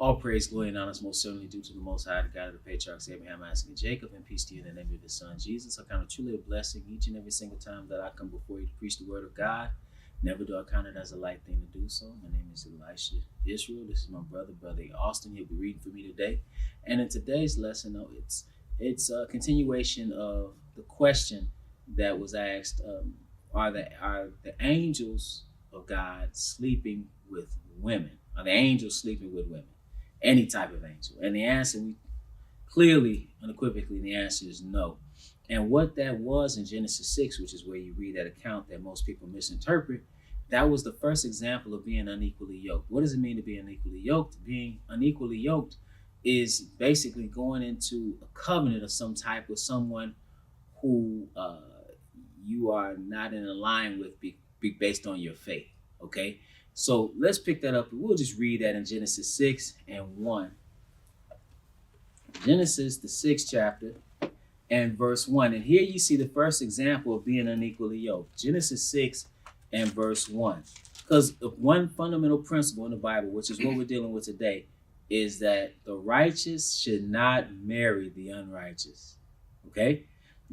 All praise, glory, and honor is most certainly due to the Most High, the God of the patriarchs Abraham, Isaac, and Jacob, and peace to you in the name of His Son Jesus. I count it truly a blessing each and every single time that I come before you to preach the word of God. Never do I count it as a light thing to do so. My name is Elisha Israel. This is my brother Austin. He'll be reading for me today. And in today's lesson, it's a continuation of the question that was asked: Are the angels of God sleeping with women? Are the angels sleeping with women? Any type of angel? And the answer, unequivocally, the answer is no. And what that was in Genesis 6, which is where you read that account that most people misinterpret, that was the first example of being unequally yoked. What does it mean to be unequally yoked? Being unequally yoked is basically going into a covenant of some type with someone who you are not in line with based on your faith, okay? So let's pick that up. We'll just read that in Genesis 6 and 1. Genesis, the 6th chapter, and verse 1. And here you see the first example of being unequally yoked. Genesis 6 and verse 1. Because one fundamental principle in the Bible, which is what we're dealing with today, is that the righteous should not marry the unrighteous. Okay?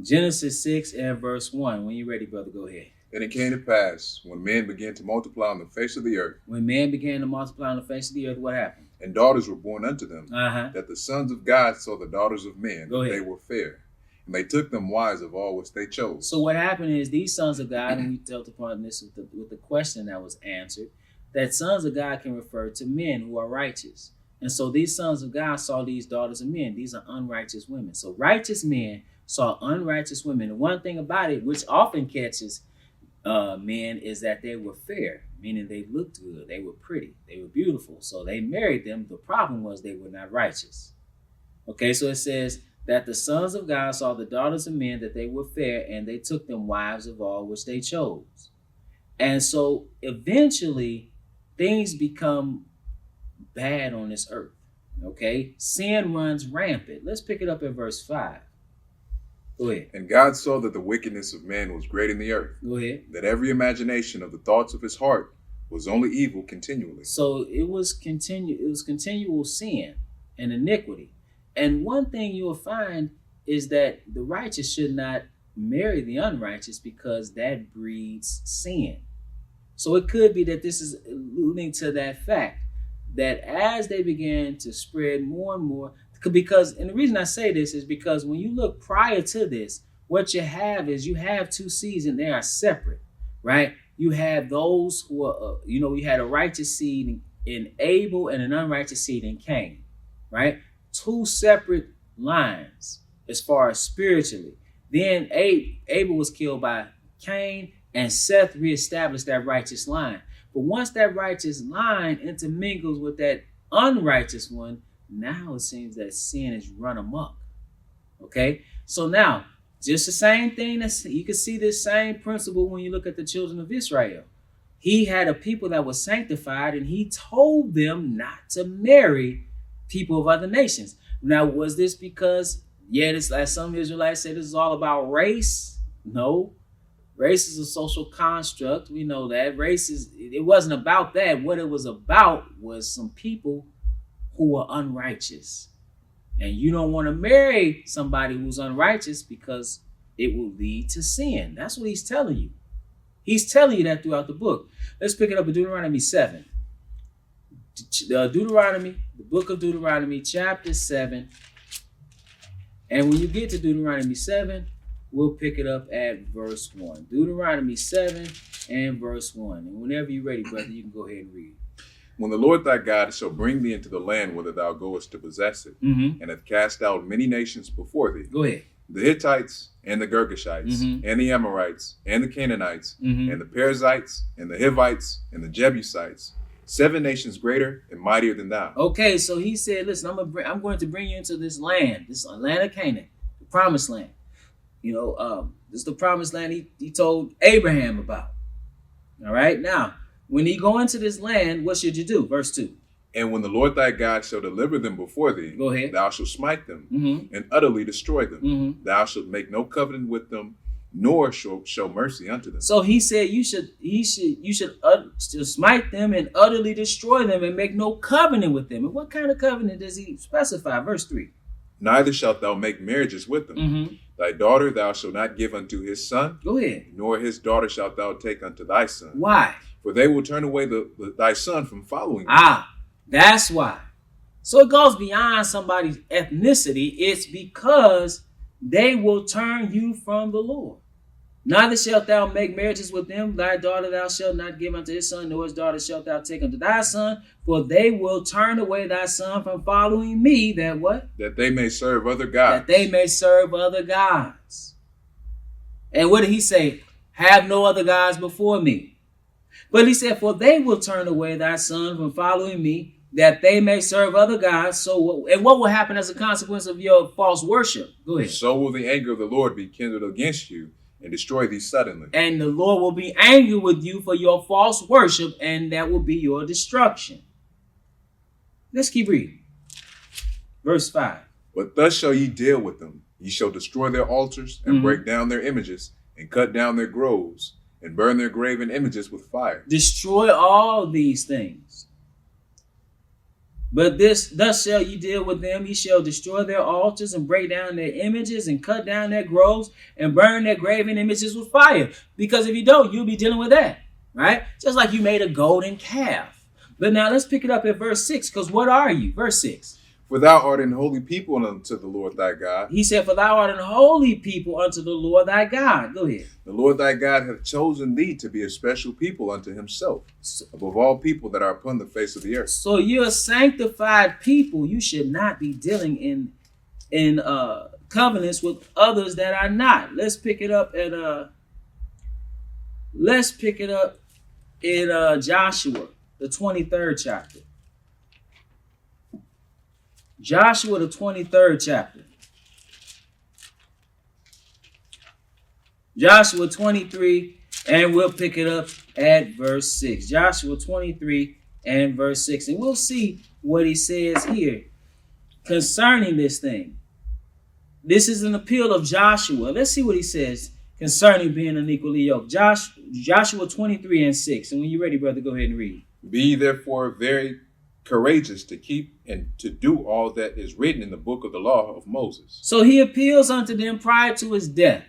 Genesis 6 and verse 1. When you're ready, brother, go ahead. And it came to pass, when men began to multiply on the face of the earth. When men began to multiply on the face of the earth, what happened? And daughters were born unto them, that the sons of God saw the daughters of men, that they were fair. And they took them wives of all which they chose. So what happened is these sons of God, and we dealt upon this with the question that was answered, that sons of God can refer to men who are righteous. And so these sons of God saw these daughters of men. These are unrighteous women. So righteous men saw unrighteous women. And one thing about it, which often catches men, is that they were fair, meaning they looked good, they were pretty, they were beautiful. So they married them. The problem was they were not righteous. Okay, so it says that the sons of God saw the daughters of men, that they were fair, and they took them wives of all which they chose. And so eventually things become bad on this earth. Okay, sin runs rampant. Let's pick it up at verse 5. Go ahead. And God saw that the wickedness of man was great in the earth. Go ahead. That every imagination of the thoughts of his heart was only evil continually. So it was continual sin and iniquity. And one thing you will find is that the righteous should not marry the unrighteous because that breeds sin. So it could be that this is alluding to that fact that as they began to spread more and more, and the reason I say this is because when you look prior to this, what you have two seeds and they are separate, right? You have those who are, you had a righteous seed in Abel and an unrighteous seed in Cain, right? Two separate lines as far as spiritually. Then Abel was killed by Cain, and Seth reestablished that righteous line. But once that righteous line intermingles with that unrighteous one, now it seems that sin is run amok. Okay? So now, just the same thing, you can see this same principle when you look at the children of Israel. He had a people that was sanctified, and he told them not to marry people of other nations. Now, was this because, this, as some Israelites say, this is all about race? No. Race is a social construct. We know that. It wasn't about that. What it was about was some people who are unrighteous. And you don't want to marry somebody who's unrighteous because it will lead to sin. That's what he's telling you. He's telling you that throughout the book. Let's pick it up in Deuteronomy 7. The book of Deuteronomy, chapter 7. And when you get to Deuteronomy 7, we'll pick it up at verse 1. Deuteronomy 7 and verse 1. And whenever you're ready, brother, you can go ahead and read. When the Lord thy God shall bring thee into the land whither thou goest to possess it, and hath cast out many nations before thee. Go ahead. The Hittites, and the Girgashites, and the Amorites, and the Canaanites, and the Perizzites, and the Hivites, and the Jebusites, 7 nations greater and mightier than thou. Okay, so he said, listen, I'm going to bring you into this land of Canaan, the promised land. This is the promised land he told Abraham about. All right, now, when you go into this land, what should you do? Verse 2. And when the Lord thy God shall deliver them before thee, go ahead. Thou shalt smite them and utterly destroy them. Thou shalt make no covenant with them, nor show mercy unto them. So he said you should smite them and utterly destroy them and make no covenant with them. And what kind of covenant does he specify? Verse 3. Neither shalt thou make marriages with them. Mm-hmm. Thy daughter thou shalt not give unto his son. Go ahead. Nor his daughter shalt thou take unto thy son. Why? For they will turn away thy son from following me. That's why. So it goes beyond somebody's ethnicity. It's because they will turn you from the Lord. Neither shalt thou make marriages with them. Thy daughter thou shalt not give unto his son, nor his daughter shalt thou take unto thy son. For they will turn away thy son from following me. That what? That they may serve other gods. That they may serve other gods. And what did he say? Have no other gods before me. But he said, for they will turn away thy son from following me, that they may serve other gods. So, and what will happen as a consequence of your false worship? Go ahead. So will the anger of the Lord be kindled against you, and destroy thee suddenly. And the Lord will be angry with you for your false worship, and that will be your destruction. Let's keep reading. Verse 5. But thus shall ye deal with them. Ye shall destroy their altars, and break down their images, and cut down their groves, and burn their graven images with fire. Destroy all these things. But thus shall ye deal with them. Ye shall destroy their altars and break down their images and cut down their groves and burn their graven images with fire. Because if you don't, you'll be dealing with that, right? Just like you made a golden calf. But now let's pick it up at verse 6, because what are you? Verse 6. For thou art an holy people unto the Lord thy God. He said, for thou art an holy people unto the Lord thy God. Go ahead. The Lord thy God hath chosen thee to be a special people unto himself, above all people that are upon the face of the earth. So you're a sanctified people. You should not be dealing in covenants with others that are not. Let's pick it up at Joshua, the 23rd chapter. Joshua, the 23rd chapter. Joshua 23, and we'll pick it up at verse 6. Joshua 23 and verse 6. And we'll see what he says here concerning this thing. This is an appeal of Joshua. Let's see what he says concerning being unequally yoked. Joshua 23 and 6. And when you're ready, brother, go ahead and read. Be ye therefore very courageous to keep and to do all that is written in the book of the law of Moses. So he appeals unto them prior to his death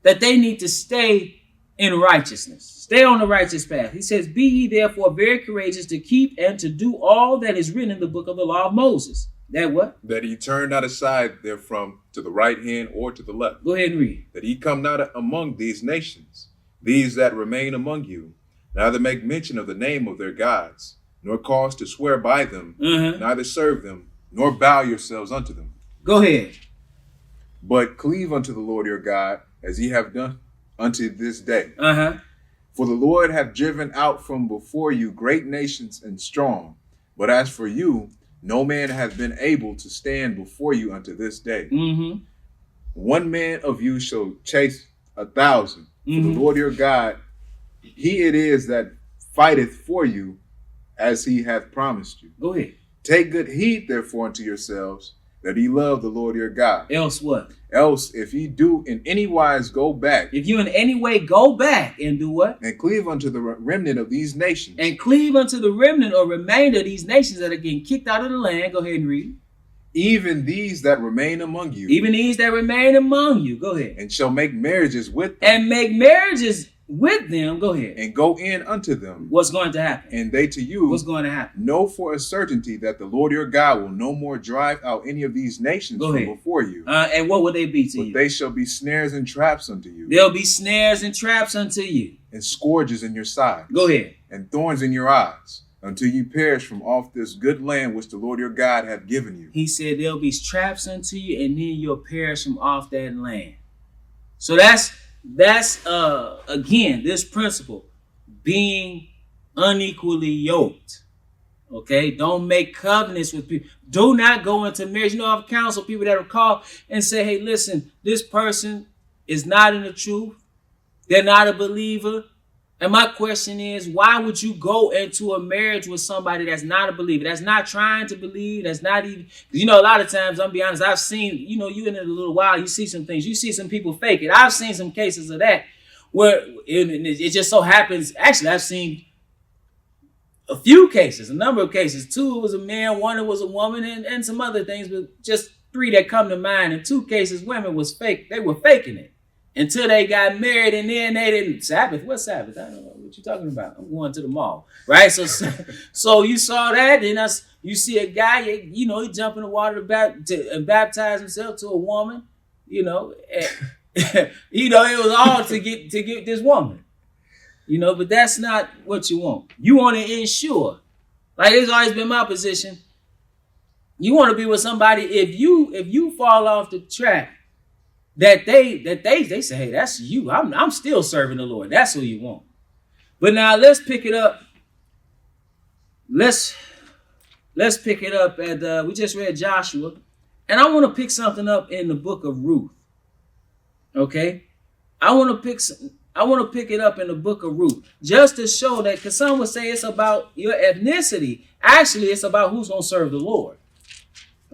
that they need to stay in righteousness. Stay on the righteous path. He says, be ye therefore very courageous to keep and to do all that is written in the book of the law of Moses. That what? That he turn not aside therefrom to the right hand or to the left. Go ahead and read. That he come not among these nations, these that remain among you, neither make mention of the name of their gods, nor cause to swear by them, neither serve them, nor bow yourselves unto them. Go ahead. But cleave unto the Lord your God, as ye have done unto this day. For the Lord hath driven out from before you great nations and strong. But as for you, no man hath been able to stand before you unto this day. One man of you shall chase 1,000. For the Lord your God, he it is that fighteth for you, as he hath promised you. Go ahead. Take good heed, therefore, unto yourselves, that ye love the Lord your God. Else what? Else, if ye do in any wise go back. If you in any way go back and do what? And cleave unto the remnant of these nations. And cleave unto the remnant or remainder of these nations that are getting kicked out of the land. Go ahead and read. Even these that remain among you. Even these that remain among you. Go ahead. And shall make marriages with them. And make marriages with them. Go ahead. And go in unto them. What's going to happen? And they to you. What's going to happen? Know for a certainty that the Lord your God will no more drive out any of these nations from before you. And what will they be to you? But they shall be snares and traps unto you. There'll be snares and traps unto you. And scourges in your sides. Go ahead. And thorns in your eyes, until you perish from off this good land which the Lord your God hath given you. He said there'll be traps unto you, and then you'll perish from off that land. So that's again, this principle, being unequally yoked. Okay, don't make covenants with people. Do not go into marriage. You know, I've counseled people that have called and say, hey, listen, this person is not in the truth. They're not a believer. And my question is, why would you go into a marriage with somebody that's not a believer, that's not trying to believe, that's not even, a lot of times, I'm be honest, I've seen, you in it a little while, you see some things, you see some people fake it. I've seen some cases of that where it just so happens, actually, I've seen a few cases, a number of cases. 2 was a man, 1 was a woman, and some other things, but just 3 that come to mind. In 2 cases, women was fake. They were faking it until they got married, and then they didn't. Sabbath? What Sabbath? I don't know what you're talking about. I'm going to the mall, right? So you saw that, and you see a guy, he jump in the water and baptize himself to a woman, and, it was all to get this woman, but that's not what you want. You want to ensure, like it's always been my position. You want to be with somebody if you fall off the track. That they say, hey, that's you. I'm still serving the Lord. That's who you want. But now let's pick it up. Let's pick it up at we just read Joshua, and I want to pick something up in the book of Ruth. Okay, I want to pick it up in the book of Ruth just to show that, because some would say it's about your ethnicity. Actually, it's about who's gonna serve the Lord.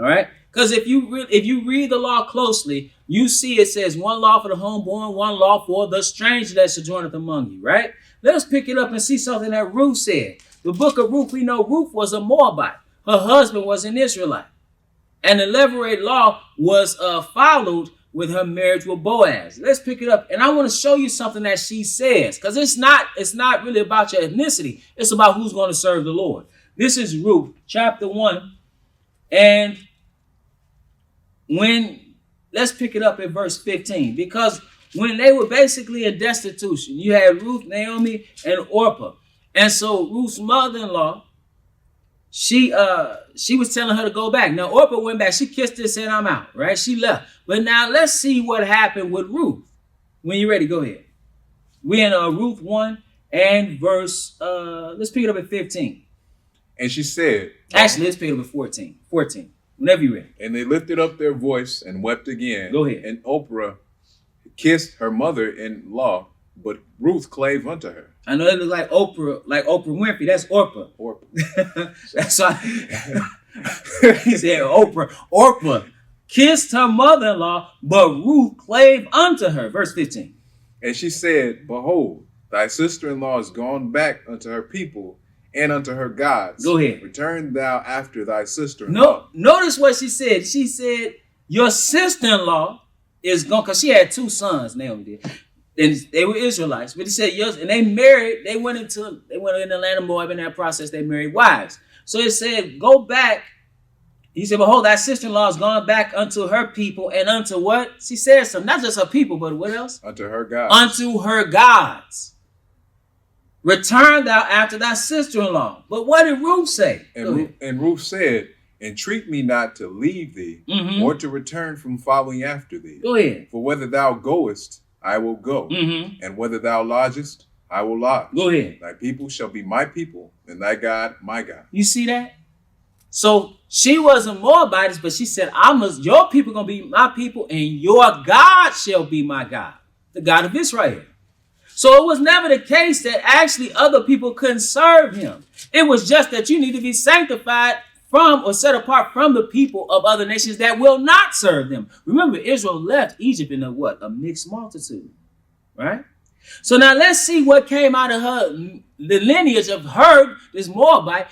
All right. Because if you read the law closely, you see it says 1 law for the homeborn, 1 law for the stranger that sojourneth among you, right? Let us pick it up and see something that Ruth said. The book of Ruth, we know Ruth was a Moabite. Her husband was an Israelite. And the Levirate law was followed with her marriage with Boaz. Let's pick it up. And I want to show you something that she says, because it's not really about your ethnicity. It's about who's going to serve the Lord. This is Ruth chapter 1. And let's pick it up at verse 15, because when they were basically in destitution, you had Ruth, Naomi, and Orpah. And so Ruth's mother-in-law, she was telling her to go back. Now Orpah went back. She kissed her and said, I'm out, right? She left. But now let's see what happened with Ruth. When you're ready, go ahead. We're in Ruth 1 and verse, let's pick it up at 15. And she said, actually, let's pick it up at 14. Whenever you're ready. And they lifted up their voice and wept again. Go ahead. And Oprah kissed her mother-in-law, but Ruth clave unto her. I know it looks like Oprah Winfrey. That's Orpah. That's why he said Oprah. Orpah kissed her mother-in-law, but Ruth clave unto her. Verse 15. And she said, behold, thy sister-in-law is gone back unto her people and unto her gods. Go ahead. Return thou after thy sister-in-law. No, notice what she said. She said, your sister-in-law is gone, because she had 2 sons, Naomi did. And they were Israelites. But he said, yours, and they married, they went in the land of Moab. In that process, they married wives. So it said, go back. He said, behold, thy sister-in-law is gone back unto her people and unto what? She said so, not just her people, but what else? Unto her gods. Unto her gods. Return thou after thy sister-in-law. But what did Ruth say? And Ruth said, entreat me not to leave thee, or to return from following after thee. Go ahead. For whether thou goest, I will go. And whether thou lodgest, I will lodge. Go ahead. Thy people shall be my people, and thy God my God. You see that? So she wasn't Moabitess, but she said, your people going to be my people, and your God shall be my God, the God of Israel. So it was never the case that actually other people couldn't serve him. It was just that you need to be sanctified from or set apart from the people of other nations that will not serve them. Remember, Israel left Egypt in a mixed multitude, right? So now let's see what came out of the lineage of her, this Moabite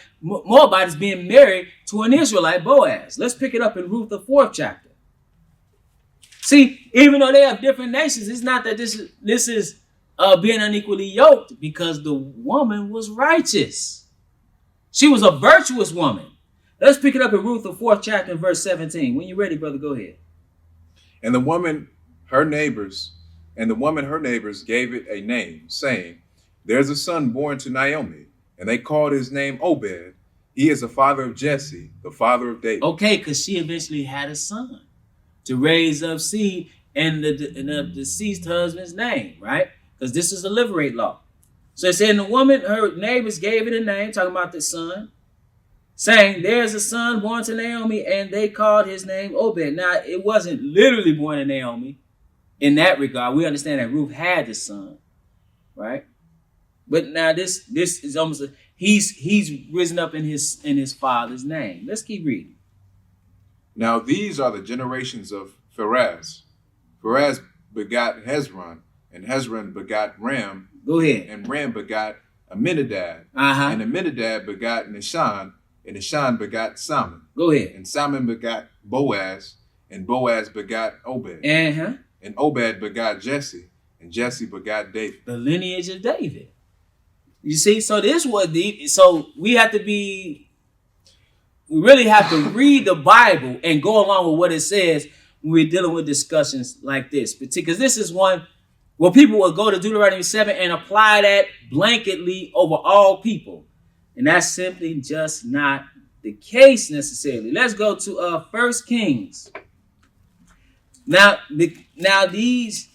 is being married to an Israelite, Boaz. Let's pick it up in Ruth, the 4th chapter. See, even though they have different nations, it's not that this is being unequally yoked, because the woman was righteous. She was a virtuous woman. Let's pick it up in Ruth, the 4th chapter, verse 17. When you're ready, brother, go ahead. And the woman, her neighbors gave it a name, saying, there's a son born to Naomi, and they called his name Obed. He is the father of Jesse, the father of David. Okay, because she eventually had a son to raise up seed in the deceased husband's name, right? Because this is a Levirate law. So it said, and the woman, her neighbors gave it a name, talking about the son, saying, there's a son born to Naomi, and they called his name Obed. Now, it wasn't literally born to Naomi in that regard. We understand that Ruth had the son, right? But now this is almost he's risen up in his father's name. Let's keep reading. Now these are the generations of Pharez. Pharez begot Hezron, and Hezron begot Ram. Go ahead. And Ram begot Amminadab. And Amminadab begot Nishan, and Nishan begot Salmon. Go ahead. And Salmon begot Boaz, and Boaz begot Obed. And Obed begot Jesse, and Jesse begot David. The lineage of David. You see, so this was so we really have to read the Bible and go along with what it says when we're dealing with discussions like this. Because this is one where people will go to Deuteronomy 7 and apply that blanketly over all people. And that's simply just not the case necessarily. Let's go to 1 Kings. Now these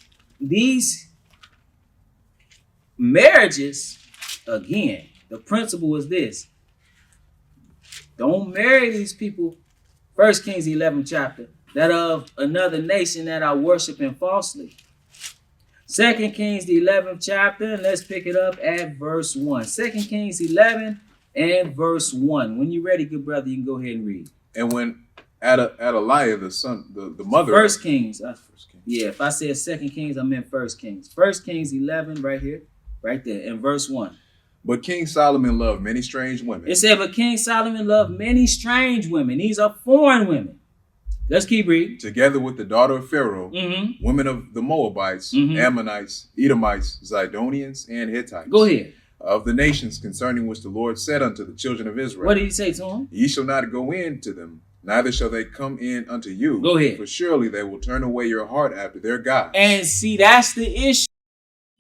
marriages, again, the principle is this. Don't marry these people. 1 Kings 11th chapter. That of another nation that are worshiping falsely. 2 Kings the 11th chapter. And let's pick it up at verse 1. 2 Kings 11 and verse 1. When you're ready, good brother, you can go ahead and read. And when Adaliah, the son, the mother. 1 Kings. Yeah, if I said 2 Kings, I meant 1 Kings. 1 Kings 11 right here. Right there in verse 1. But King Solomon loved many strange women. It said, but King Solomon loved many strange women. These are foreign women. Let's keep reading. Together with the daughter of Pharaoh, women of the Moabites, Ammonites, Edomites, Zidonians, and Hittites. Go ahead. Of the nations concerning which the Lord said unto the children of Israel. What did he say to them? Ye shall not go in to them, neither shall they come in unto you. Go ahead. For surely they will turn away your heart after their gods. And see, that's the issue.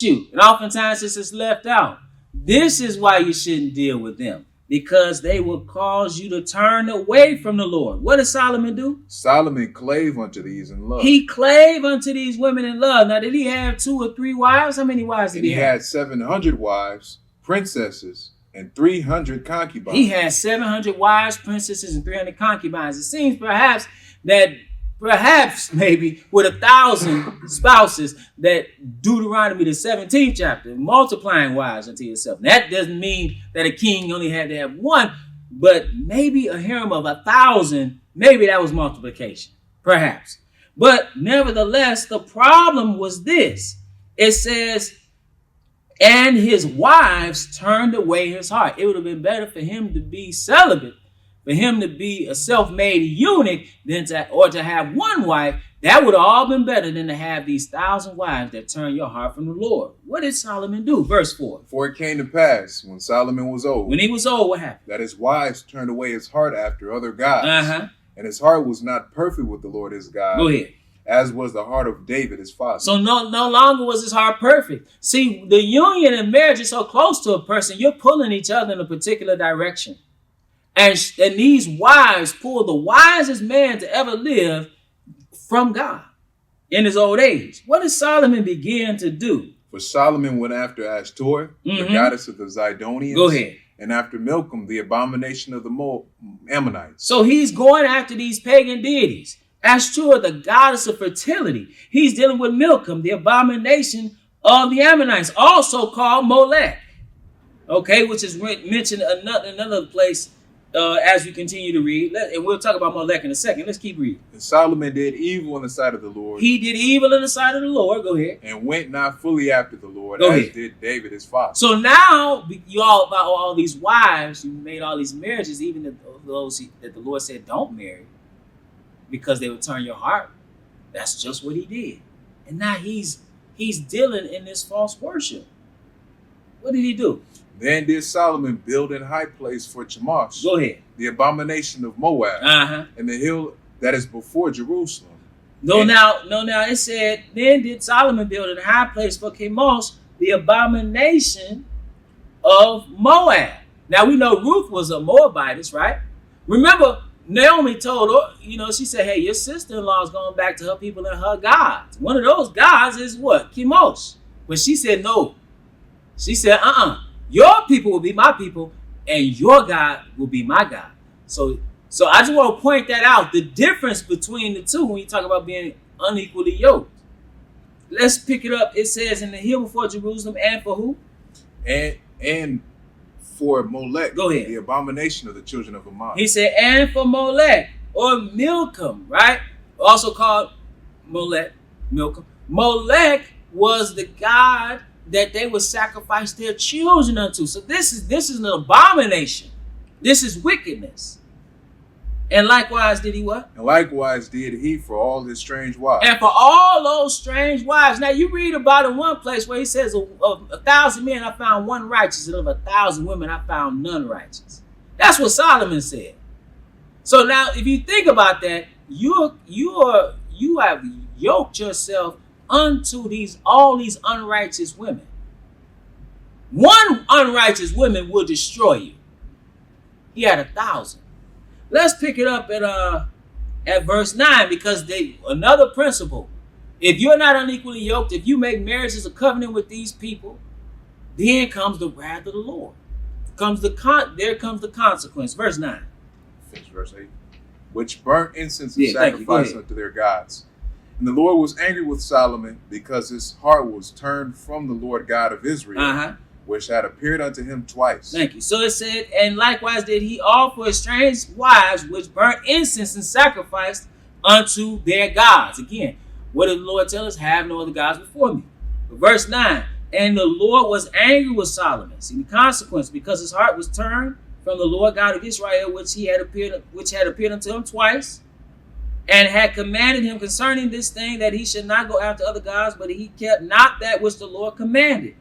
And oftentimes this is left out. This is why you shouldn't deal with them. Because they will cause you to turn away from the Lord. What did Solomon do? Solomon clave unto these in love. He clave unto these women in love. Now, did he have 2 or 3 wives? How many wives did he have? He had 700 wives, princesses, and 300 concubines. He had 700 wives, princesses, and 300 concubines. It seems perhaps maybe with 1,000 spouses that Deuteronomy the 17th chapter, multiplying wives unto yourself. That doesn't mean that a king only had to have one, but maybe a harem of 1,000, maybe that was multiplication, perhaps. But nevertheless, the problem was this. It says, and his wives turned away his heart. It would have been better for him to be celibate, for him to be a self-made eunuch to have one wife. That would have all been better than to have these 1,000 wives that turn your heart from the Lord. What did Solomon do? Verse 4. For it came to pass when Solomon was old. When he was old, what happened? That his wives turned away his heart after other gods. And his heart was not perfect with the Lord his God. Go ahead. As was the heart of David his father. So no longer was his heart perfect. See, the union and marriage is so close to a person, you're pulling each other in a particular direction. And these wives pull the wisest man to ever live from God in his old age. What did Solomon begin to do? For Solomon went after Ashtoreth, the goddess of the Zidonians. Go ahead. And after Milcom, the abomination of the Ammonites. So he's going after these pagan deities. Ashtoreth, the goddess of fertility. He's dealing with Milcom, the abomination of the Ammonites, also called Molech. Okay, which is mentioned another place. As we continue to read, and we'll talk about Molech in a second. Let's keep reading. And Solomon did evil in the sight of the Lord. He did evil in the sight of the Lord. Go ahead. And went not fully after the Lord, did David his father. So now, you all about all these wives, you made all these marriages, even those that the Lord said don't marry, because they would turn your heart. That's just what he did. And now he's dealing in this false worship. What did he do? Then did Solomon build an high place for Chemosh. Go ahead. The abomination of Moab. And the hill that is before Jerusalem. Now it said, then did Solomon build a high place for Chemosh, the abomination of Moab. Now we know Ruth was a Moabitess, right? Remember, Naomi told her, she said, hey, your sister-in-law is going back to her people and her gods. One of those gods is what? Chemosh. But she said no. She said, your people will be my people, and your God will be my God. So I just want to point that out, the difference between the two when you talk about being unequally yoked. Let's pick it up. It says, in the hill before Jerusalem, and for who? And and for Molech, Go ahead. the abomination of the children of Ammon. He said, and for Molech, or Milcom, right? Also called Molech, Milcom. Molech was the god that they would sacrifice their children unto. So this is an abomination. This is wickedness. And likewise did he what? And likewise did he for all his strange wives. And for all those strange wives. Now you read about in one place where he says, of 1,000 men I found one righteous, and of 1,000 women I found none righteous. That's what Solomon said. So now if you think about that, you have yoked yourself unto all these unrighteous women. One unrighteous woman will destroy you. He had 1,000. Let's pick it up at verse 9, because another principle. If you're not unequally yoked, if you make marriage as a covenant with these people, then comes the wrath of the Lord. There comes the consequence. Verse 9. Finish verse 8. Which burnt incense and sacrifice unto their gods. And the Lord was angry with Solomon, because his heart was turned from the Lord God of Israel, which had appeared unto him twice. Thank you. So it said, and likewise did he offer strange wives, which burnt incense and sacrificed unto their gods. Again, what did the Lord tell us? Have no other gods before me. But verse 9, and the Lord was angry with Solomon. See the consequence, because his heart was turned from the Lord God of Israel, which had appeared unto him twice, and had commanded him concerning this thing, that he should not go after other gods, but he kept not that which the Lord commanded.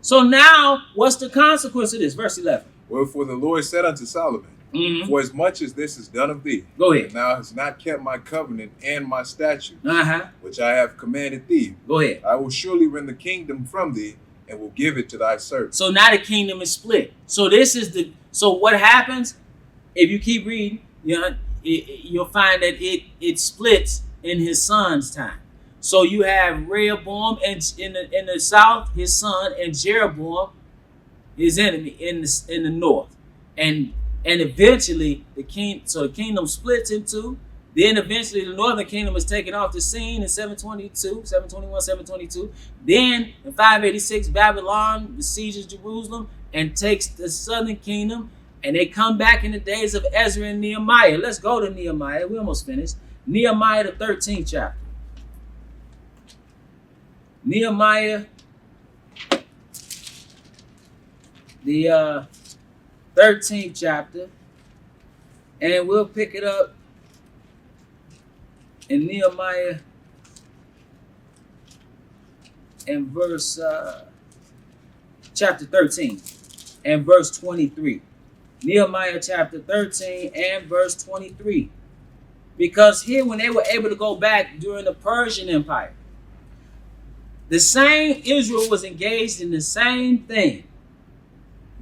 So now, what's the consequence of this? Verse 11. Wherefore the Lord said unto Solomon, for as much as this is done of thee, go ahead. And thou hast not kept my covenant and my statutes, which I have commanded thee, go ahead. I will surely rend the kingdom from thee, and will give it to thy servant. So now the kingdom is split. So so what happens if you keep reading? You'll find that it splits in his son's time. So you have Rehoboam and in the south, his son, and Jeroboam, his enemy, in the north, and eventually the kingdom splits in two. Then eventually the northern kingdom is taken off the scene in 722. Then in 586, Babylon besieges Jerusalem and takes the southern kingdom, and they come back in the days of Ezra and Nehemiah. Let's go to Nehemiah. We almost finished. Nehemiah, the 13th chapter. Nehemiah, the 13th chapter, and we'll pick it up in Nehemiah in verse chapter 13 and verse 23. Nehemiah chapter 13 and verse 23. Because here, when they were able to go back during the Persian Empire, the same Israel was engaged in the same thing.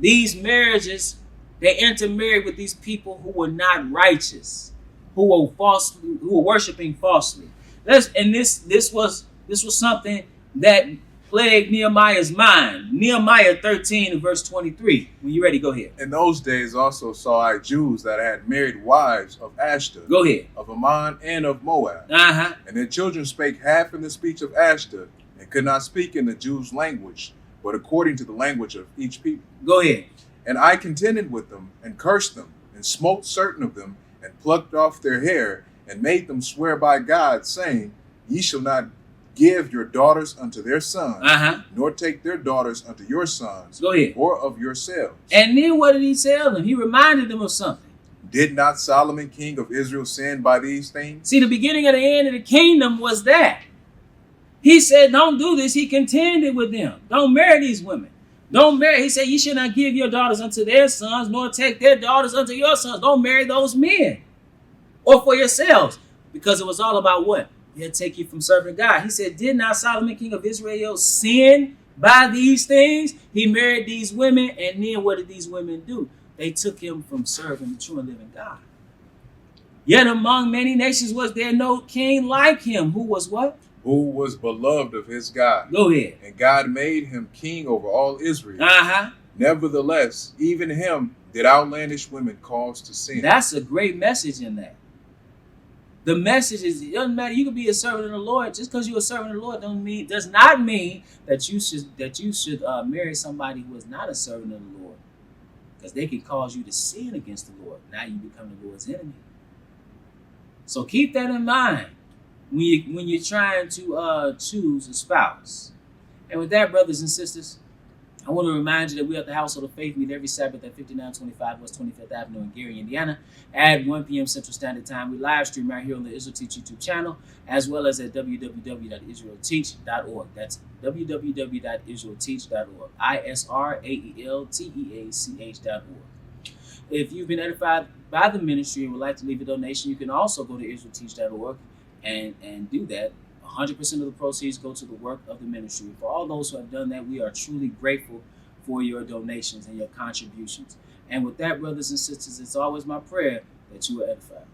These marriages, they intermarried with these people who were not righteous, who were worshiping falsely. This was something that plagued Nehemiah's mind. Nehemiah 13 and verse 23. When you're ready, go ahead. In those days also saw I Jews that had married wives of Ashdod, go ahead, of Ammon and of Moab. And their children spake half in the speech of Ashdod, and could not speak in the Jews' language, but according to the language of each people. Go ahead. And I contended with them, and cursed them, and smote certain of them, and plucked off their hair, and made them swear by God, saying, Ye shall not give your daughters unto their sons, nor take their daughters unto your sons, go ahead, or of yourselves. And then what did he tell them? He reminded them of something. Did not Solomon, king of Israel, sin by these things? See, the beginning of the end of the kingdom was that. He said, don't do this. He contended with them. Don't marry these women. Don't marry. He said, you should not give your daughters unto their sons, nor take their daughters unto your sons. Don't marry those men. Or for yourselves. Because it was all about what? He'll take you from serving God. He said, did not Solomon, king of Israel, sin by these things? He married these women, and then what did these women do? They took him from serving the true and living God. Yet among many nations was there no king like him, who was what? Who was beloved of his God. Go ahead. And God made him king over all Israel. Nevertheless, even him did outlandish women cause to sin. That's a great message in that. The message is, it doesn't matter. You can be a servant of the Lord. Just because you're a servant of the Lord does not mean that you should marry somebody who is not a servant of the Lord, because they can cause you to sin against the Lord. Now you become the Lord's enemy. So keep that in mind when you're trying to choose a spouse. And with that, brothers and sisters, I want to remind you that we at the Household of Faith meet every Sabbath at 5925 West 25th Avenue in Gary, Indiana at 1 p.m. Central Standard Time. We live stream right here on the Israel Teach YouTube channel, as well as at www.israelteach.org. That's www.israelteach.org. ISRAELTEACH.org. If you've been edified by the ministry and would like to leave a donation, you can also go to israelteach.org and do that. 100% of the proceeds go to the work of the ministry. For all those who have done that, we are truly grateful for your donations and your contributions. And with that, brothers and sisters, it's always my prayer that you are edified.